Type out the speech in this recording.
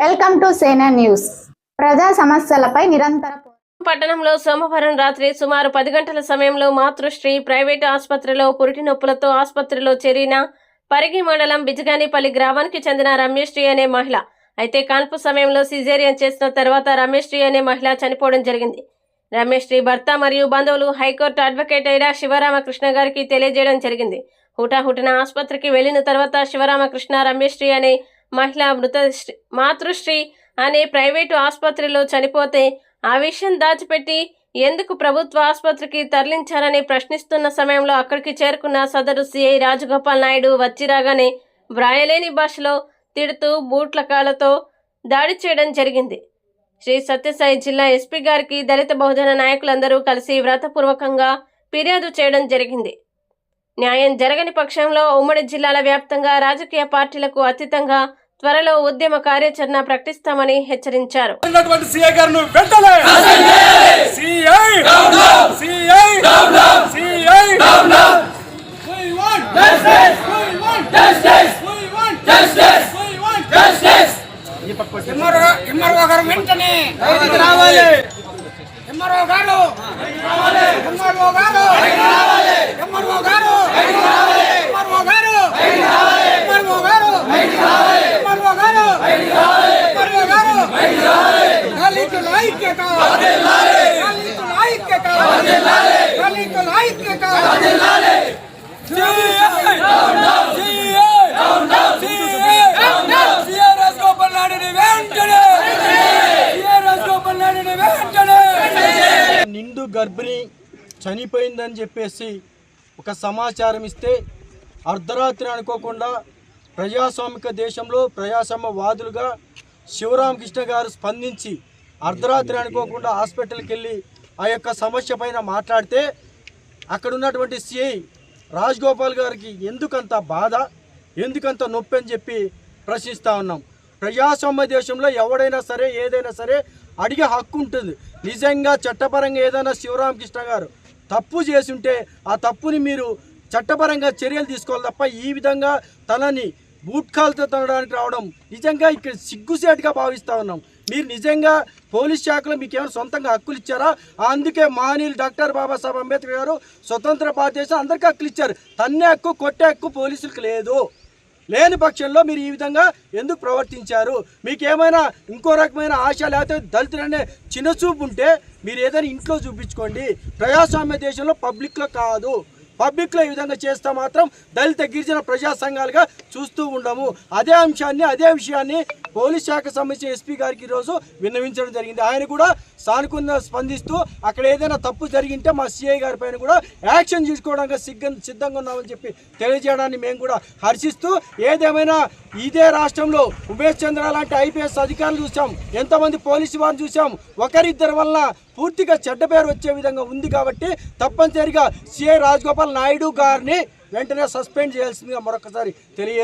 Welcome to సేనా news. ప్రజా సమస్యలపై నిరంతర పట్టణంలో సోమవారం రాత్రి సుమారు 10 గంటల సమయంలో మాతృశ్రీ ప్రైవేటు ఆసుపత్రిలో పురిటి నొప్పులతో ఆసుపత్రిలో చేరిన పరిగి మండలం బిజగానిపల్లి గ్రామానికి చెందిన రమేశ్రీ అనే మహిళ. అయితే కాన్పు సమయంలో సిజేరియన్ చేసిన తర్వాత రమేశ్రీ అనే మహిళ చనిపోవడం జరిగింది. రమేశ్రీ భర్త మరియు బంధువులు హైకోర్టు అడ్వకేట్ అయిన శివరామకృష్ణ గారికి తెలియజేయడం జరిగింది. హుటాహుటిన ఆసుపత్రికి వెళ్లిన తర్వాత శివరామకృష్ణ రమేశ్రీ అనే మహిళ మాతృశ్రీ అనే ప్రైవేటు ఆసుపత్రిలో చనిపోతే ఆ విషయం దాచిపెట్టి ఎందుకు ప్రభుత్వ ఆసుపత్రికి తరలించారని ప్రశ్నిస్తున్న సమయంలో అక్కడికి చేరుకున్న సదరు సిఐ రాజగోపాల్ నాయుడు వచ్చి రాగానే వ్రాయలేని భాషలో తిడుతూ బూట్ల కాళ్ళతో దాడి చేయడం జరిగింది. శ్రీ సత్యసాయి జిల్లా ఎస్పీ గారికి దళిత బహుజన నాయకులందరూ కలిసి వ్రతపూర్వకంగా ఫిర్యాదు చేయడం జరిగింది. న్యాయం జరగని పక్షంలో ఉమ్మడి జిల్లాల వ్యాప్తంగా రాజకీయ పార్టీలకు అతీతంగా త్వరలో ఉద్యమ కార్యాచరణ ప్రకటిస్తామని హెచ్చరించారు. నిండు గర్భిణి చనిపోయిందని చెప్పేసి ఒక సమాచారం ఇస్తే అర్ధరాత్రి అనుకోకుండా ప్రజాస్వామిక దేశంలో ప్రజాస్వామ్యవాదులుగా శివరామకృష్ణ గారు స్పందించి అర్ధరాత్రి అనుకోకుండా హాస్పిటల్కి వెళ్ళి ఆ యొక్క సమస్య పైన మాట్లాడితే అక్కడ ఉన్నటువంటి సిఐ రాజగోపాల్ గారికి ఎందుకంత బాధ, ఎందుకంత నొప్పి అని చెప్పి ప్రశ్నిస్తూ ఉన్నాం. ప్రజాస్వామ్య దేశంలో ఎవడైనా సరే ఏదైనా సరే అడిగే హక్కు ఉంటుంది. నిజంగా చట్టపరంగా ఏదైనా శివరామకృష్ణ గారు తప్పు చేసి ఉంటే ఆ తప్పుని మీరు చట్టపరంగా చర్యలు తీసుకోవాలి తప్ప ఈ విధంగా తనని బూట్కాలతో తనడానికి రావడం నిజంగా ఇక్కడ సిగ్గుసేటుగా భావిస్తూ ఉన్నాం. మీరు నిజంగా పోలీస్ శాఖలో మీకు ఏమైనా సొంతంగా హక్కులు ఇచ్చారా? అందుకే మహనీయులు డాక్టర్ బాబాసాహెబ్ అంబేద్కర్ గారు స్వతంత్ర భారతదేశం అందరికీ హక్కులు ఇచ్చారు. తన్నే హక్కు కొట్టే హక్కు పోలీసులకు లేదు. లేని పక్షంలో మీరు ఈ విధంగా ఎందుకు ప్రవర్తించారు? మీకు ఏమైనా ఇంకో రకమైన ఆశ లేకపోతే దళితులనే చిన్నచూపు ఉంటే మీరు ఏదైనా ఇంట్లో చూపించుకోండి. ప్రజాస్వామ్య దేశంలో పబ్లిక్లో కాదు. పబ్లిక్లో ఈ విధంగా చేస్తే మాత్రం దళిత గిరిజన ప్రజా సంఘాలుగా చూస్తూ ఉండము. అదే అంశాన్ని అదే విషయాన్ని పోలీస్ శాఖ సంబంధించిన ఎస్పీ గారికి ఈరోజు విన్నవించడం జరిగింది. ఆయన కూడా సానుకూలంగా స్పందిస్తూ అక్కడ ఏదైనా తప్పు జరిగింటే మా సిఐ గారి పైన కూడా యాక్షన్ తీసుకోవడానికి సిద్ధంగా ఉన్నామని చెప్పి తెలియజేయడాన్ని మేము కూడా హర్షిస్తూ, ఏదేమైనా ఇదే రాష్ట్రంలో ఉమేష్ చంద్ర లాంటి ఐపీఎస్ అధికారులు చూసాం, ఎంతోమంది పోలీసు వారిని చూసాం. ఒకరిద్దరి వల్ల పూర్తిగా చెడ్డ పేరు వచ్చే విధంగా ఉంది కాబట్టి తప్పనిసరిగా సిఐ రాజగోపాల్ నాయుడు గారిని వెంటనే సస్పెండ్ చేయాల్సిందిగా మరొకసారి తెలియజేస్తాం.